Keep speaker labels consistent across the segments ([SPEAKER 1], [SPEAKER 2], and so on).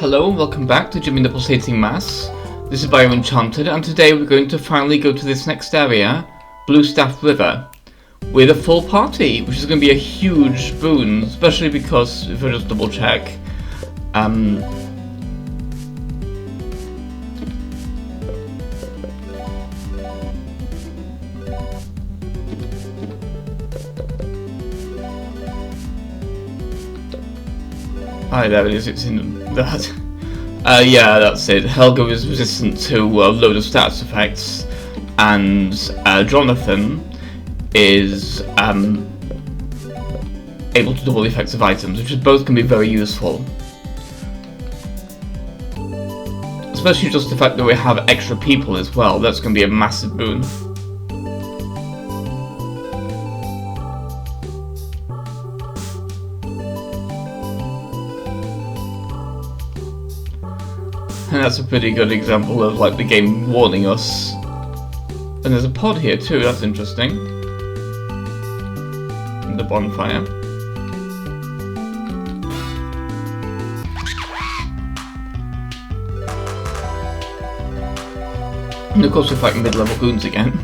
[SPEAKER 1] Hello and welcome back to Jimmy the Pulsating Mass. This is Bio Enchanted, and today we're going to finally go to this next area, Bluestaff River, with a full party, which is going to be a huge boon, especially because, if I just double check, there it is, it's in that. Yeah, that's it. Helga is resistant to a load of status effects, and Jonathan is able to double the effects of items, which is both can be very useful. Especially just the fact that we have extra people as well, that's going to be a massive boon. And that's a pretty good example of like the game warning us. And there's a pod here too, that's interesting. And the bonfire. And of course we're fighting mid-level goons again.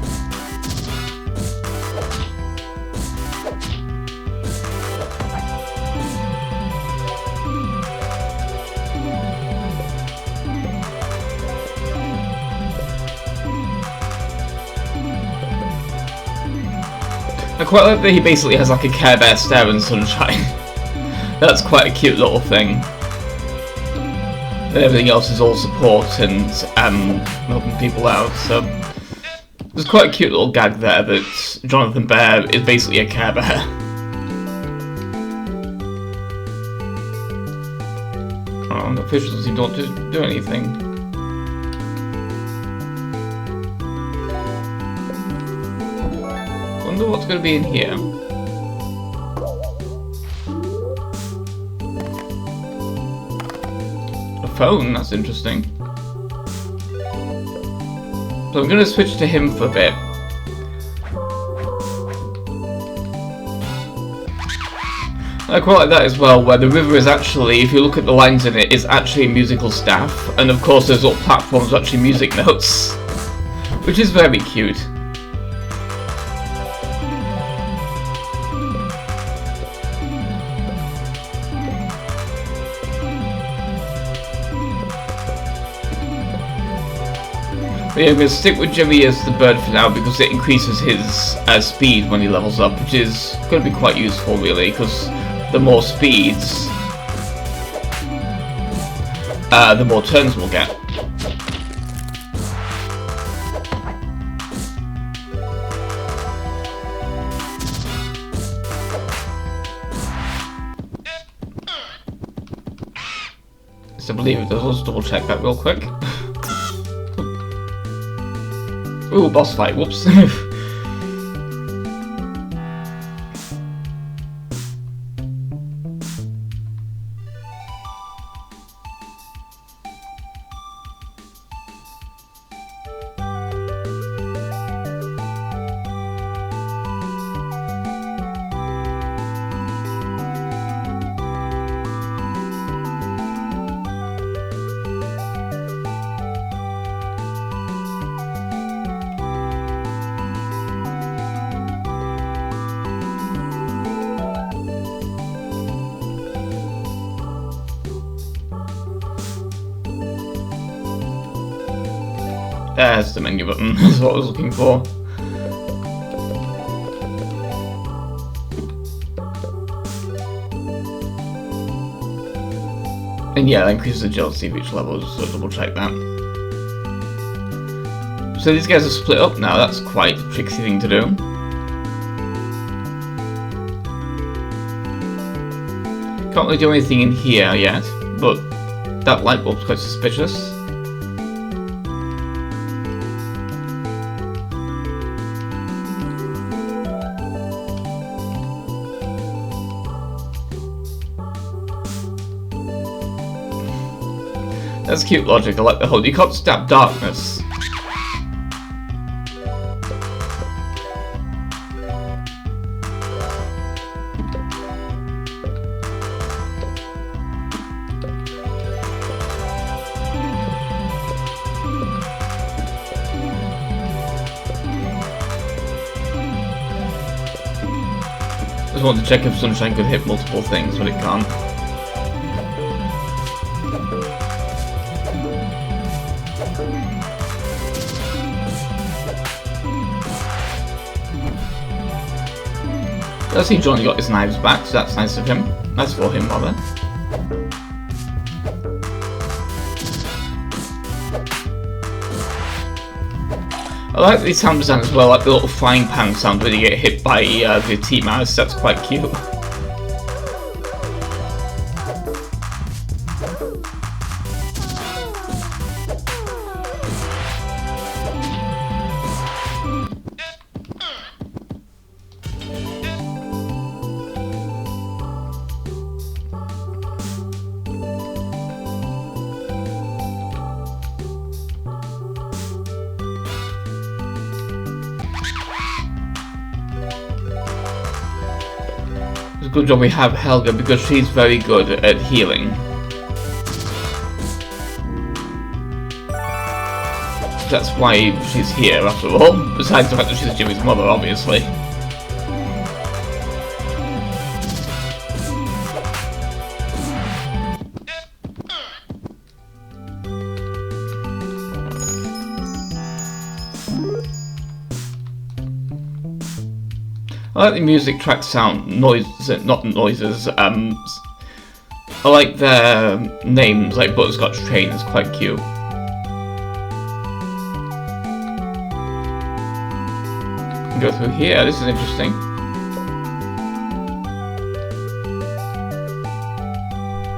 [SPEAKER 1] I quite like that he basically has like a Care Bear stare in Sunshine. That's quite a cute little thing. And everything else is all support and helping people out, so there's quite a cute little gag there that Jonathan Bear is basically a Care Bear. Oh, the fish doesn't seem to want to do anything. I wonder what's going to be in here. A phone, that's interesting. So I'm going to switch to him for a bit. I quite like that as well, where the river is actually, if you look at the lines in it, is actually a musical staff. And of course there's little platforms actually music notes. Which is very cute. But yeah, I'm going to stick with Jimmy as the bird for now because it increases his speed when he levels up, which is going to be quite useful really, because the more speeds, the more turns we'll get. So I believe it does. Let's double check that real quick. Ooh, boss fight, whoops. There's the menu button, that's what I was looking for. And yeah, that increases agility of each level, so double check that. So these guys are split up now, that's quite a tricksy thing to do. Can't really do anything in here yet, but that light bulb's quite suspicious. That's cute logic, I like the whole, you can't stab darkness. Just wanted to check if Sunshine could hit multiple things, but it can't. I see Johnny got his knives back, so that's nice of him. Nice for him, rather. I like the sound design as well, like the little frying pan sound when you get hit by the T-mouse. That's quite cute. It's a good job we have Helga because she's very good at healing. That's why she's here after all, besides the fact that she's Jimmy's mother, obviously. I like the music track sound, not noises, I like their names, like Butterscotch Train is quite cute. Go through here, this is interesting.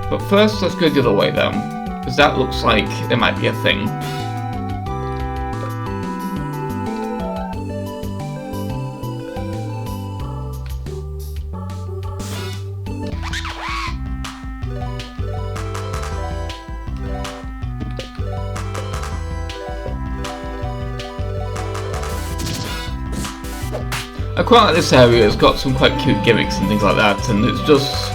[SPEAKER 1] But first, let's go the other way though, because that looks like there might be a thing. I quite like this area, it's got some quite cute gimmicks and things like that, and it's just...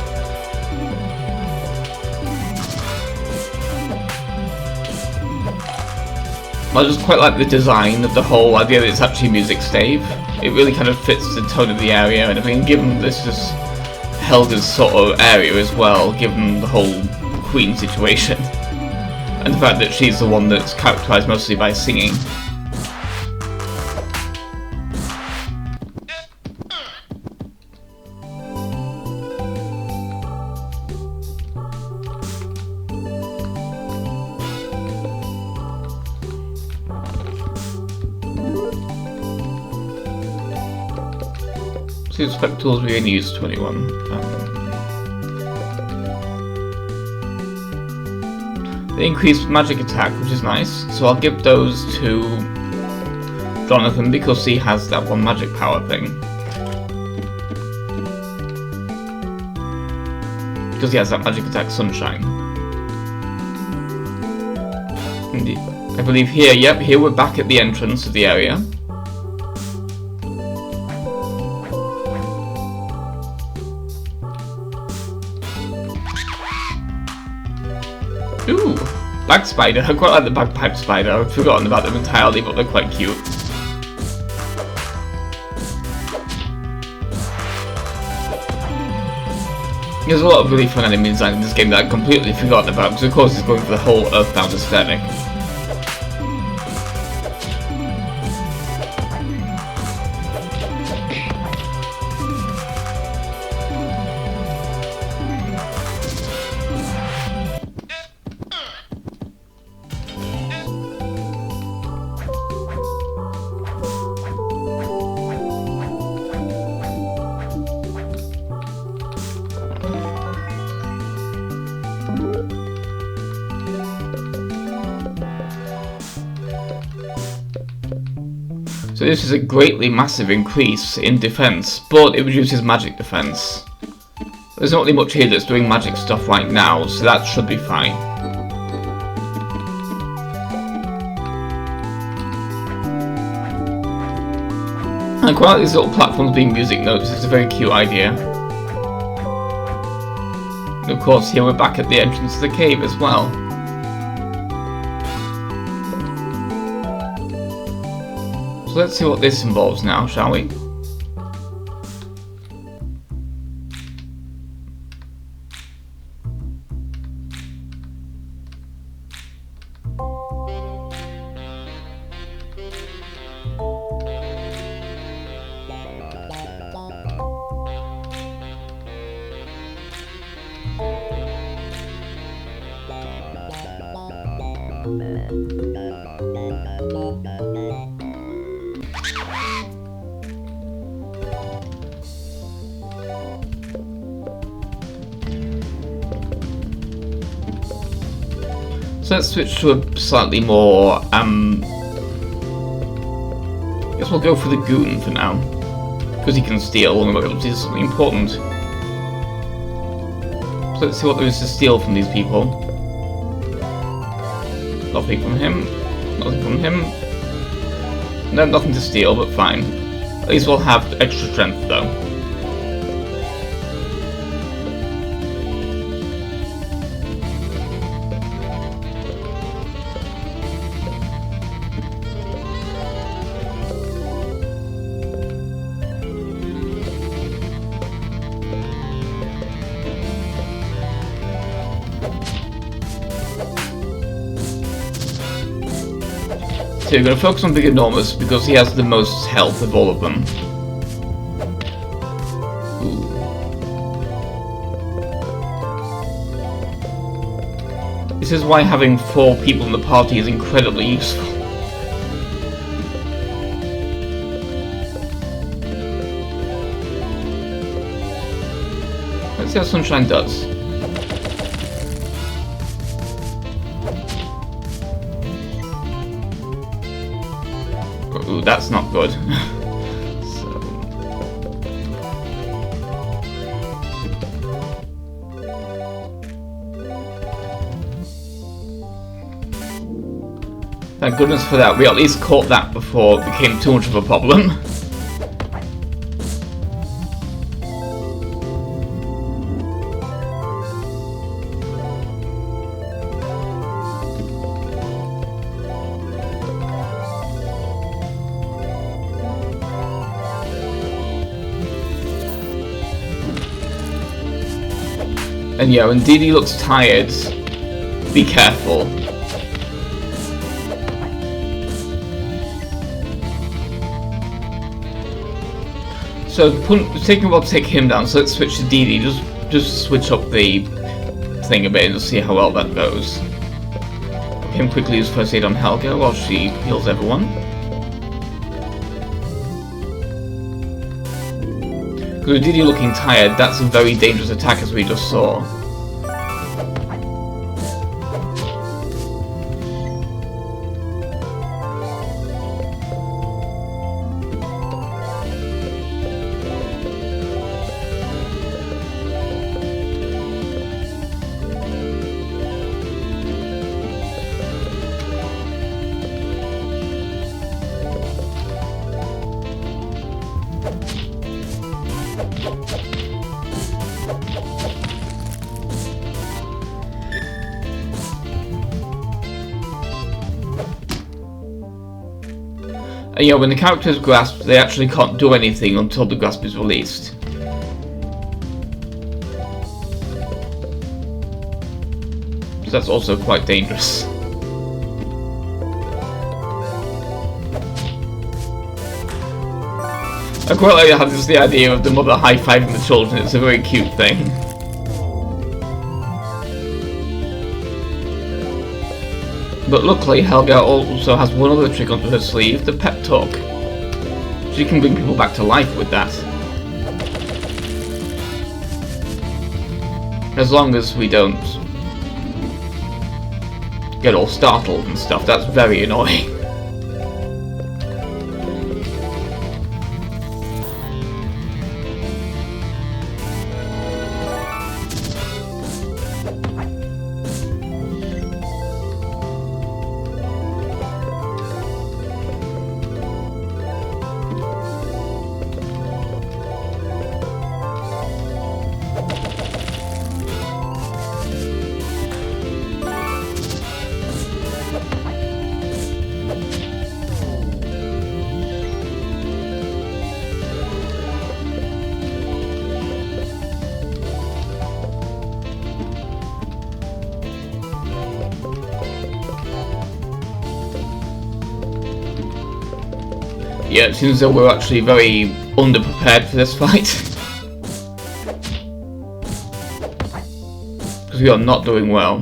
[SPEAKER 1] I just quite like the design of the whole idea that it's actually a music stave. It really kind of fits the tone of the area and everything, given this is Helga's sort of area as well, given the whole Queen situation. And the fact that she's the one that's characterised mostly by singing. So spec tools we only use 21. They increase magic attack, which is nice. So I'll give those to Jonathan because he has that one magic power thing. Because he has that magic attack Sunshine. Indeed. I believe here, yep, here we're back at the entrance of the area. Ooh, bag spider. I quite like the bagpipe spider. I've forgotten about them entirely, but they're quite cute. There's a lot of really fun enemy design in this game that I'd completely forgotten about, because of course it's going for the whole Earthbound aesthetic. So this is a greatly massive increase in defense, but it reduces magic defense. There's not really much here that's doing magic stuff right now, so that should be fine. And I quite like these little platforms being music notes, it's a very cute idea. And of course here we're back at the entrance to the cave as well. So let's see what this involves now, shall we? So let's switch to a slightly more, I guess we'll go for the goon for now. Because he can steal and we're able to do something important. So let's see what there is to steal from these people. Nothing from him. Nothing from him. No, nothing to steal, but fine. At least we'll have extra strength though. So we're going to focus on Big Enormous because he has the most health of all of them. Ooh. This is why having 4 people in the party is incredibly useful. Let's see how Sunshine does. Ooh, that's not good. So. Thank goodness for that. We at least caught that before it became too much of a problem. And yeah, when Dee Dee looks tired, be careful. So taking a while to take him down, so let's switch to Dee Dee. Just switch up the thing a bit and just see how well that goes. Him quickly use first aid on Helga while she heals everyone. Because with Dee Dee looking tired, that's a very dangerous attack as we just saw. And yeah, when the character is grasped, they actually can't do anything until the grasp is released. So that's also quite dangerous. I quite like how this the idea of the mother high-fiving the children. It's a very cute thing. But luckily, Helga also has one other trick under her sleeve, the pep talk. She can bring people back to life with that. As long as we don't get all startled and stuff, that's very annoying. Yeah, it seems that we're actually very underprepared for this fight. Because we are not doing well.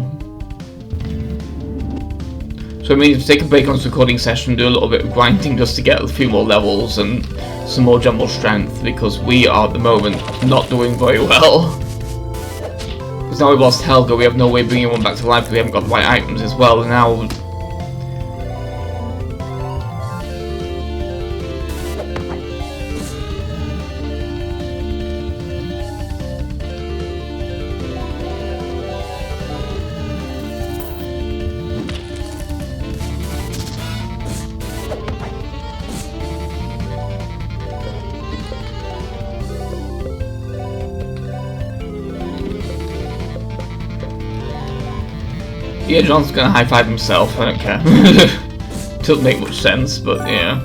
[SPEAKER 1] So I mean, to take a break on this recording session, do a little bit of grinding just to get a few more levels and some more general strength, because we are at the moment not doing very well. Because now we've lost Helga, we have no way of bringing one back to life because we haven't got the right items as well, and now... Yeah, John's gonna high-five himself, I don't care. Doesn't make much sense, but yeah.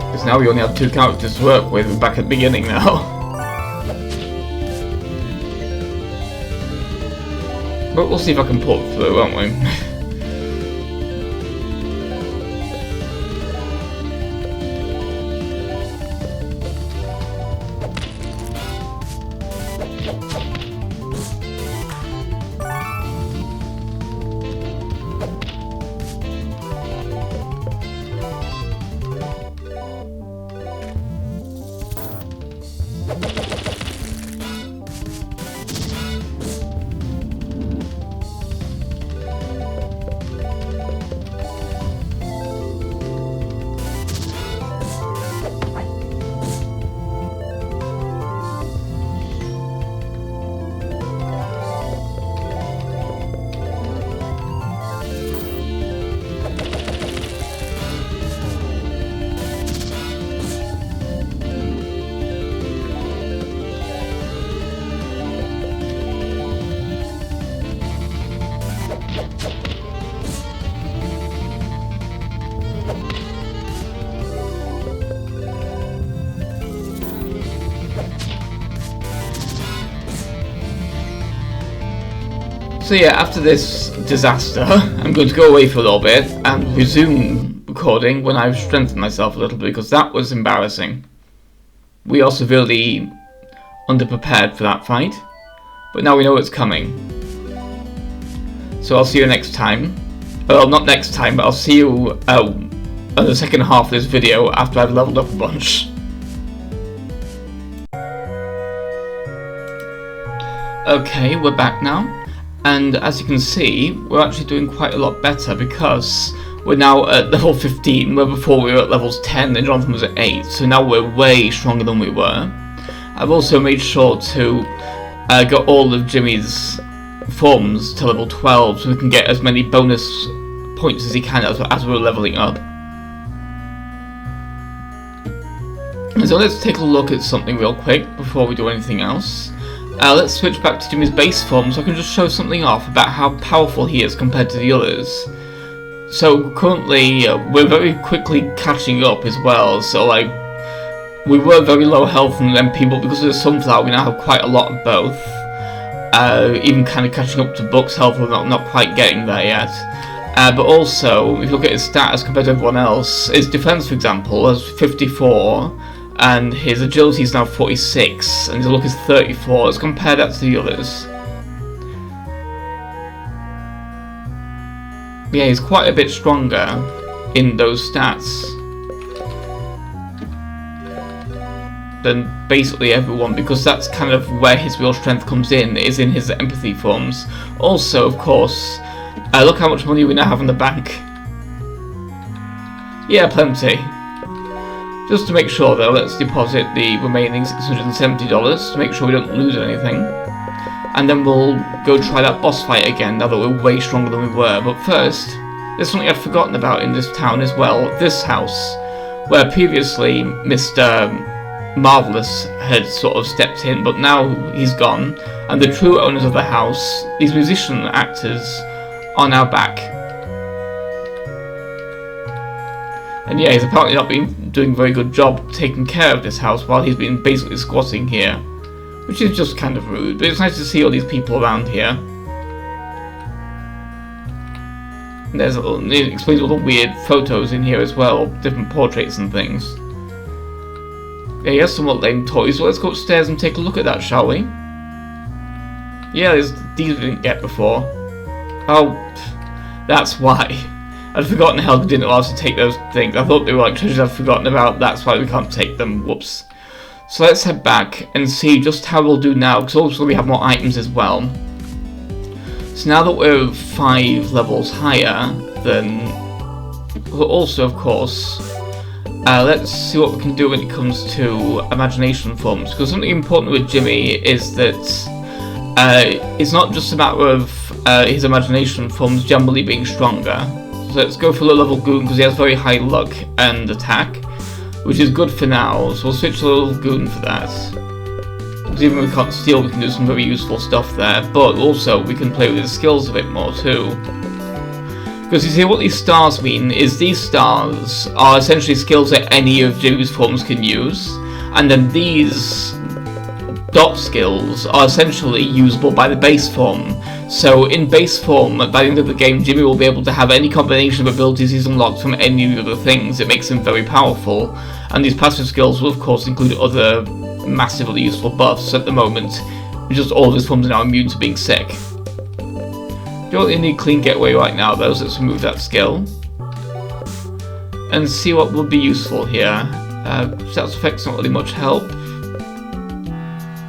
[SPEAKER 1] Because now we only have 2 characters to work with, we're back at the beginning now. But we'll see if I can pull it through, won't we? So yeah, after this disaster, I'm going to go away for a little bit and resume recording when I've strengthened myself a little bit, because that was embarrassing. We are severely underprepared for that fight, but now we know it's coming. So I'll see you next time. Well, not next time, but I'll see you on the second half of this video after I've leveled up a bunch. Okay, we're back now. And as you can see, we're actually doing quite a lot better, because we're now at level 15, where before we were at levels 10 and Jonathan was at 8, so now we're way stronger than we were. I've also made sure to get all of Jimmy's forms to level 12, so we can get as many bonus points as he can as we're leveling up. So let's take a look at something real quick before we do anything else. Let's switch back to Jimmy's base form so I can just show something off about how powerful he is compared to the others. So currently we're very quickly catching up as well, so like we were very low health and MP, but because of the sunflower we now have quite a lot of both. Even kind of catching up to Buck's health, we're not quite getting there yet. But also, if you look at his stats compared to everyone else, his defense, for example, is 54, and his agility is now 46, and his luck is 34. Let's compare that to the others. Yeah, he's quite a bit stronger in those stats than basically everyone, because that's kind of where his real strength comes in, is in his empathy forms. Also, of course, look how much money we now have in the bank. Yeah, plenty. Just to make sure though, let's deposit the remaining $670 to make sure we don't lose anything. And then we'll go try that boss fight again, now that we're way stronger than we were. But first, there's something I'd forgotten about in this town as well. This house, where previously Mr. Marvelous had sort of stepped in, but now he's gone. And the true owners of the house, these musician actors, are now back. And yeah, he's apparently not been doing a very good job taking care of this house while he's been basically squatting here. Which is just kind of rude, but it's nice to see all these people around here. And it explains all the weird photos in here as well, different portraits and things. Yeah, he has somewhat lame toys, so let's go upstairs and take a look at that, shall we? Yeah, these we didn't get before. Oh, that's why. I'd forgotten how they didn't allow us to take those things. I thought they were like treasures I'd forgotten about, that's why we can't take them. Whoops. So let's head back and see just how we'll do now, because also we have more items as well. So now that we're 5 levels higher, then we'll also, of course, let's see what we can do when it comes to imagination forms, because something important with Jimmy is that it's not just a matter of his imagination forms generally being stronger. So let's go for low level Goon because he has very high luck and attack, which is good for now, so we'll switch to low level Goon for that. Because even when we can't steal, we can do some very useful stuff there, but also we can play with his skills a bit more too. Because you see, what these stars mean is these stars are essentially skills that any of Jimmy's forms can use, and then these dot skills are essentially usable by the base form. So in base form, by the end of the game, Jimmy will be able to have any combination of abilities he's unlocked from any of the things. It makes him very powerful, and these passive skills will of course include other massively useful buffs. At the moment, just all of his forms are now immune to being sick. You don't really need clean getaway right now though, so let's remove that skill. And see what will be useful here. Stats effects not really much help.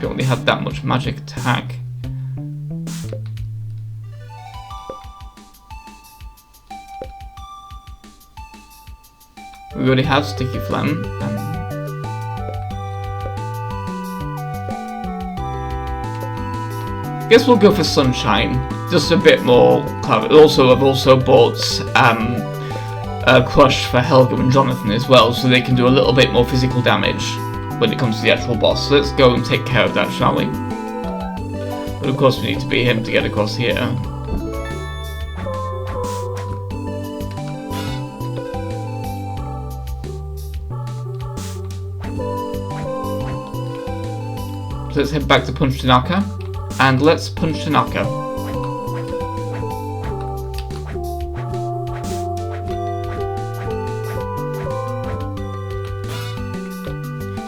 [SPEAKER 1] Don't really have that much magic attack. We already have Sticky Phlegm. Guess we'll go for Sunshine. Just a bit more clever. Also, I've also bought a Crush for Helga and Jonathan as well, so they can do a little bit more physical damage when it comes to the actual boss. So let's go and take care of that, shall we? But of course we need to beat him to get across here. So let's head back to Punch Tanaka, and let's punch Tanaka.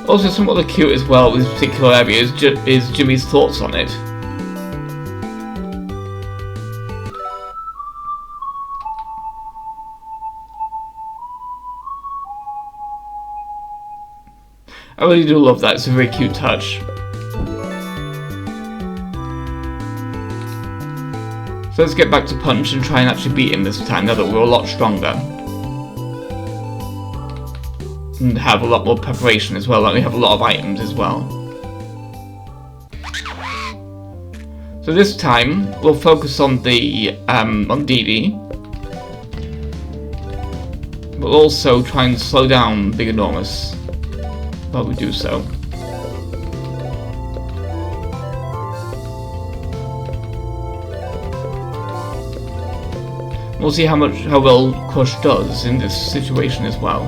[SPEAKER 1] Also, somewhat cute as well with this particular area is Jimmy's thoughts on it. I really do love that, it's a very cute touch. So let's get back to Punch and try and actually beat him this time, now that we're a lot stronger. And have a lot more preparation as well, and we have a lot of items as well. So this time, we'll focus on the, on Dee Dee. We'll also try and slow down Big Enormous while we do so. We'll see how well Crush does in this situation as well.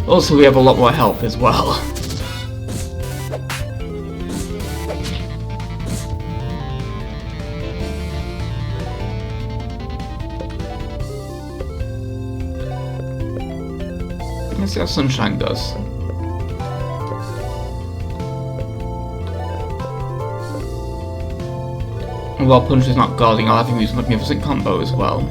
[SPEAKER 1] Also, we have a lot more health as well. Let's see how Sunshine does. And while Punch is not guarding, I'll have him use Magnificent Combo as well.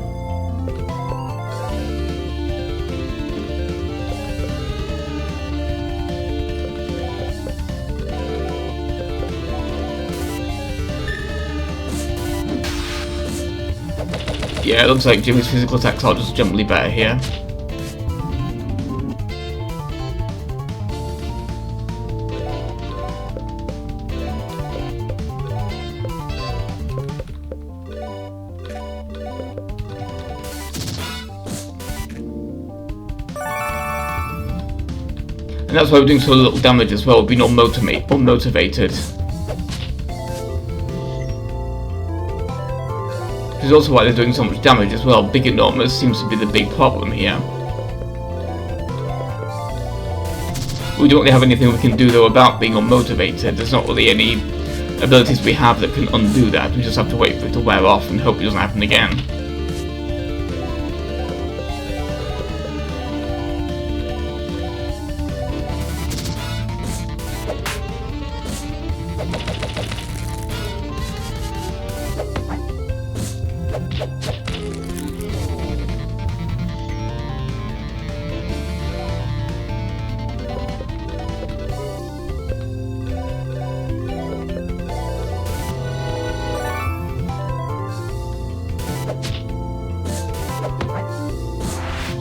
[SPEAKER 1] Yeah, it looks like Jimmy's physical attacks are just generally better here. And that's why we're doing so little damage as well, being unmotivated. Which is also why they're doing so much damage as well. Big Enormous seems to be the big problem here. We don't really have anything we can do though about being unmotivated. There's not really any abilities we have that can undo that. We just have to wait for it to wear off and hope it doesn't happen again.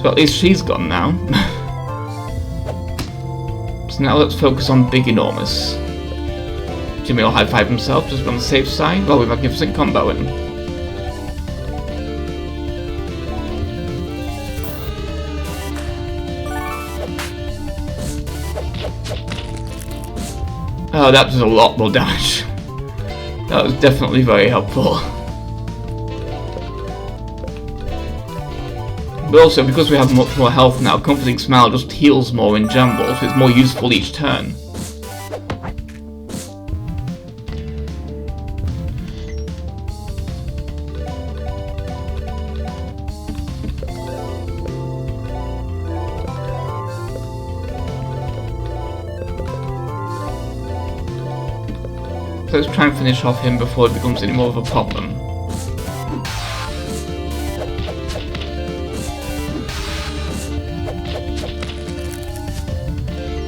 [SPEAKER 1] So at least she's gone now. So now let's focus on Big Enormous. Jimmy will high-five himself, just on the safe side, while we're magnificent comboing. Oh, that does a lot more damage. That was definitely very helpful. But also, because we have much more health now, Comforting Smile just heals more in general, so it's more useful each turn. So let's try and finish off him before it becomes any more of a problem.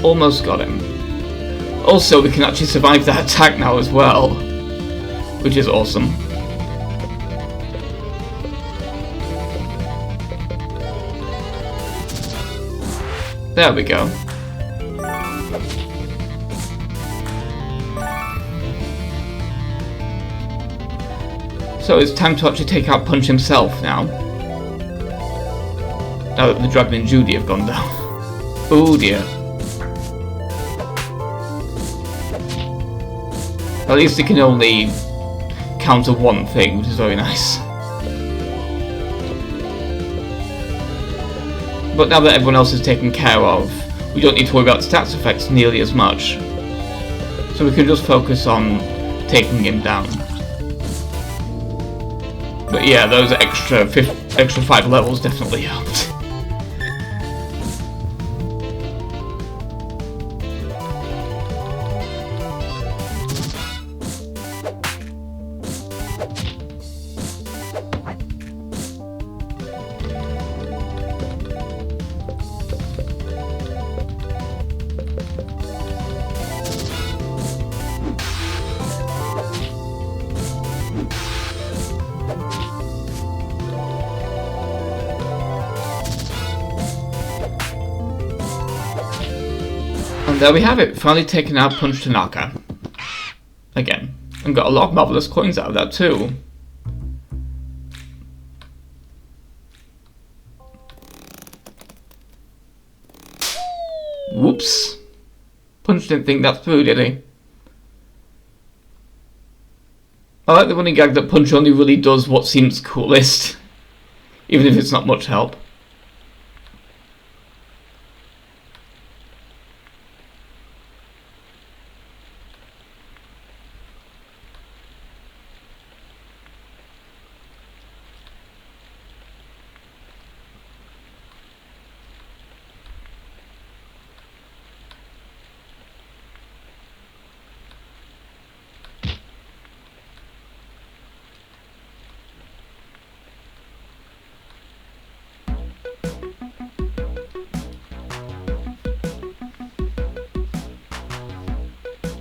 [SPEAKER 1] Almost got him. Also, we can actually survive that attack now as well, which is awesome. There we go. So it's time to actually take out Punch himself now. Now that the Dragon and Judy have gone down. Oh dear. At least it can only counter one thing, which is very nice. But now that everyone else is taken care of, we don't need to worry about stats effects nearly as much. So we can just focus on taking him down. But yeah, those extra 5 levels definitely helped. And there we have it, finally taken out Punch Tanaka. Again, and got a lot of marvelous coins out of that too. Whoops. Punch didn't think that through, did he? I like the running gag that Punch only really does what seems coolest, even if it's not much help.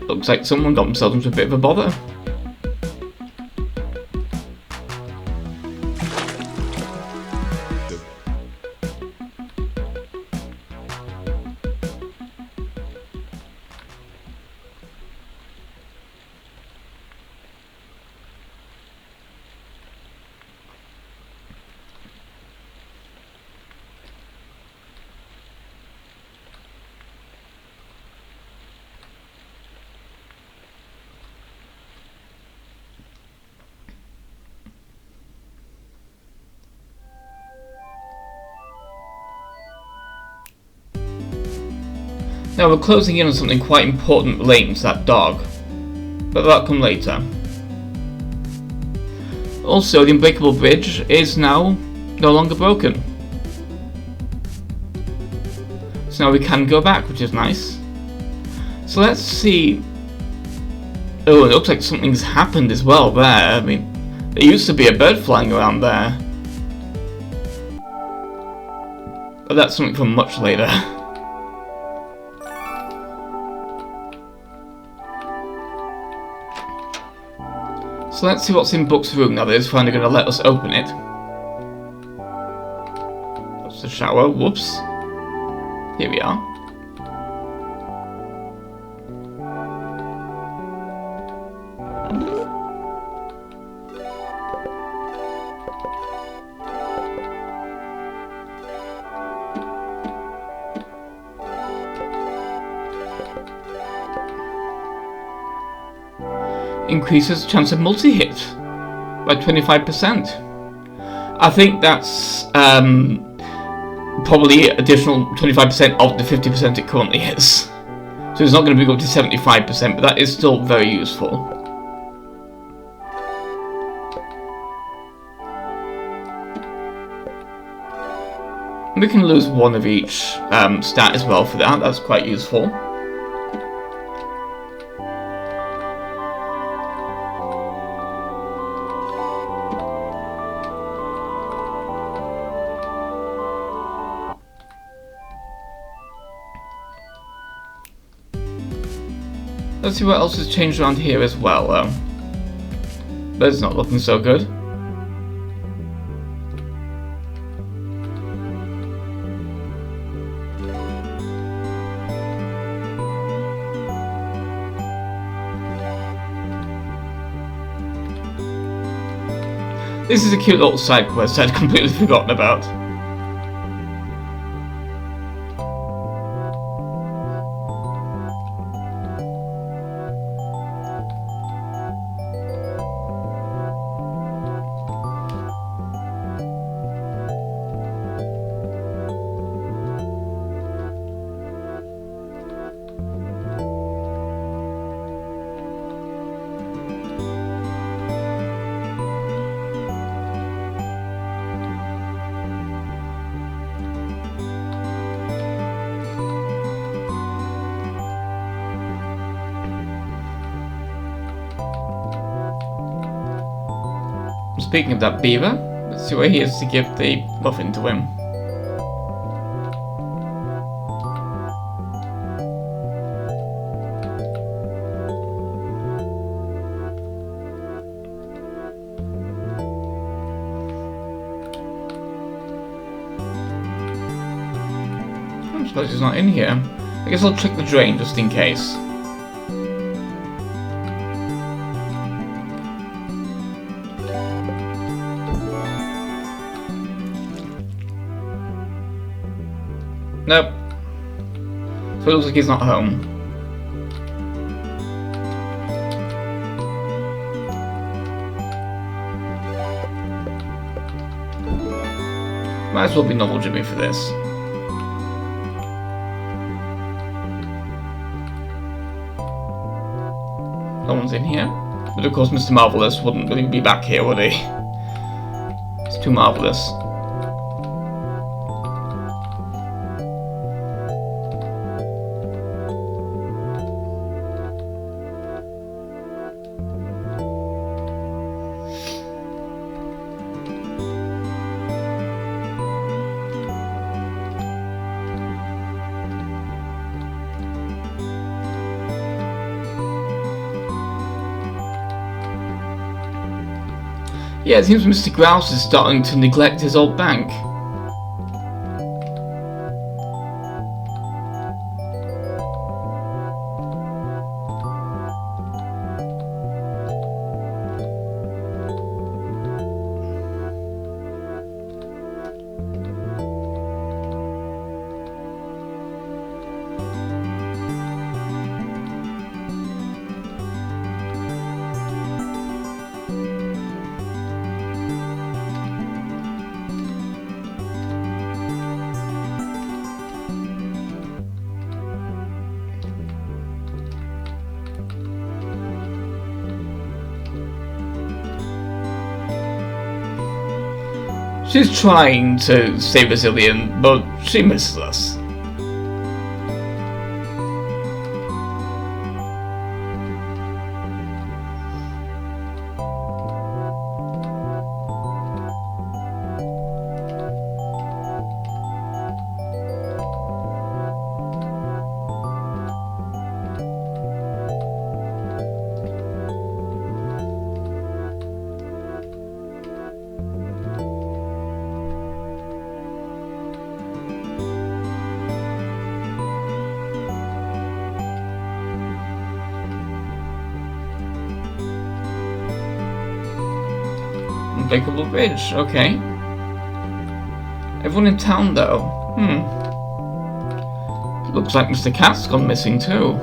[SPEAKER 1] Looks like someone got themselves into a bit of a bother. Now we're closing in on something quite important relating to that dog, but that'll come later. Also, the unbreakable bridge is now no longer broken. So now we can go back, which is nice. So let's see. Oh, it looks like something's happened as well there. I mean, there used to be a bird flying around there. But that's something from much later. So let's see what's in Book's room now that it's finally going to let us open it. That's the shower. Whoops. Here we are. Increases chance of multi-hit by 25%. I think that's probably additional 25% of the 50% it currently is. So it's not going to be up to 75%, but that is still very useful. We can lose one of each stat as well for that. That's quite useful. Let's see what else has changed around here as well, though. But it's not looking so good. This is a cute little side quest I'd completely forgotten about. Speaking of that beaver, let's see where he is to give the muffin to him. I suppose he's not in here. I guess I'll check the drain just in case. Nope. So it looks like he's not home. Might as well be normal Jimmy for this. No one's in here. But of course Mr. Marvelous wouldn't really be back here, would he? It's too marvelous. Yeah, it seems Mr. Grouse is starting to neglect his old bank. She's trying to stay resilient, but she misses us. Unbreakable bridge, okay. Everyone in town though. Looks like Mr. Cat's gone missing too.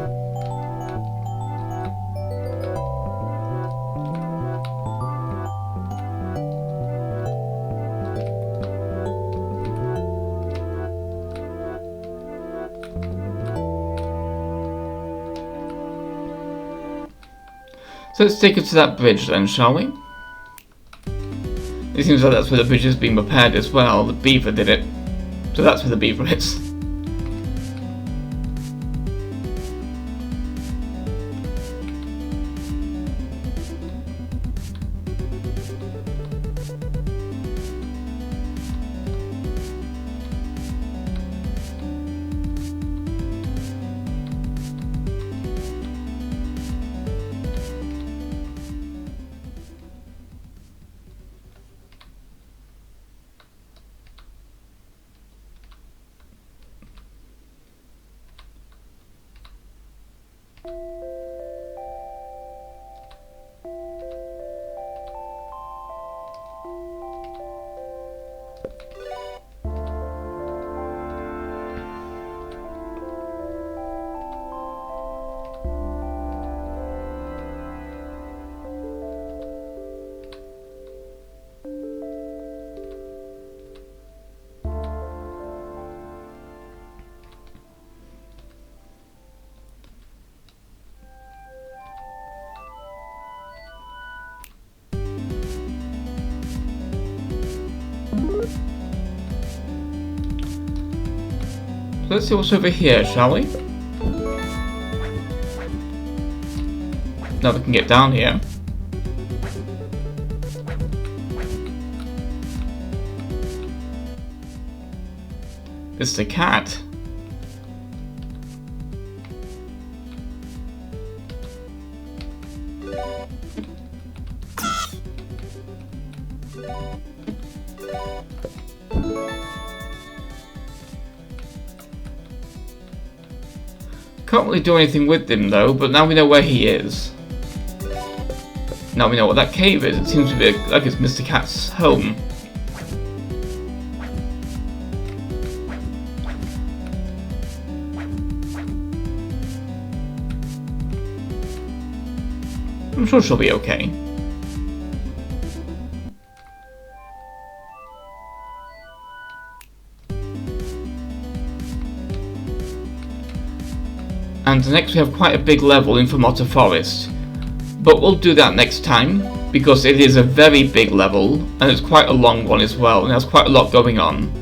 [SPEAKER 1] So let's take it to that bridge then, shall we? It seems like that's where the bridge is being repaired as well. The beaver did it. So that's where the beaver is. Let's see what's over here, shall we? Now we can get down here. It's the cat. Can't really do anything with him though, but now we know where he is. Now we know what that cave is. It seems to be like it's Mr. Cat's home. I'm sure she'll be okay. And next we have quite a big level in Vermotta Forest. But we'll do that next time, because it is a very big level, and it's quite a long one as well, and there's quite a lot going on.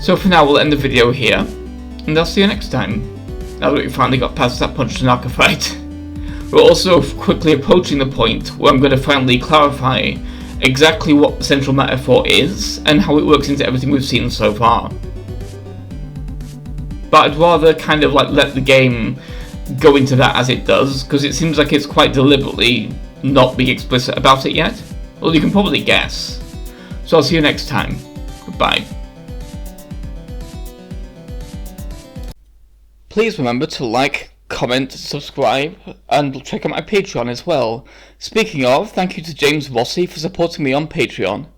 [SPEAKER 1] So for now we'll end the video here, and I'll see you next time, now that we finally got past that Punch-Tanaka fight. We're also quickly approaching the point where I'm going to finally clarify exactly what the central metaphor is, and how it works into everything we've seen so far. But I'd rather kind of like let the game go into that as it does, because it seems like it's quite deliberately not being explicit about it yet. Well, you can probably guess. So I'll see you next time. Goodbye. Please remember to like, comment, subscribe, and check out my Patreon as well. Speaking of, thank you to James Rossi for supporting me on Patreon.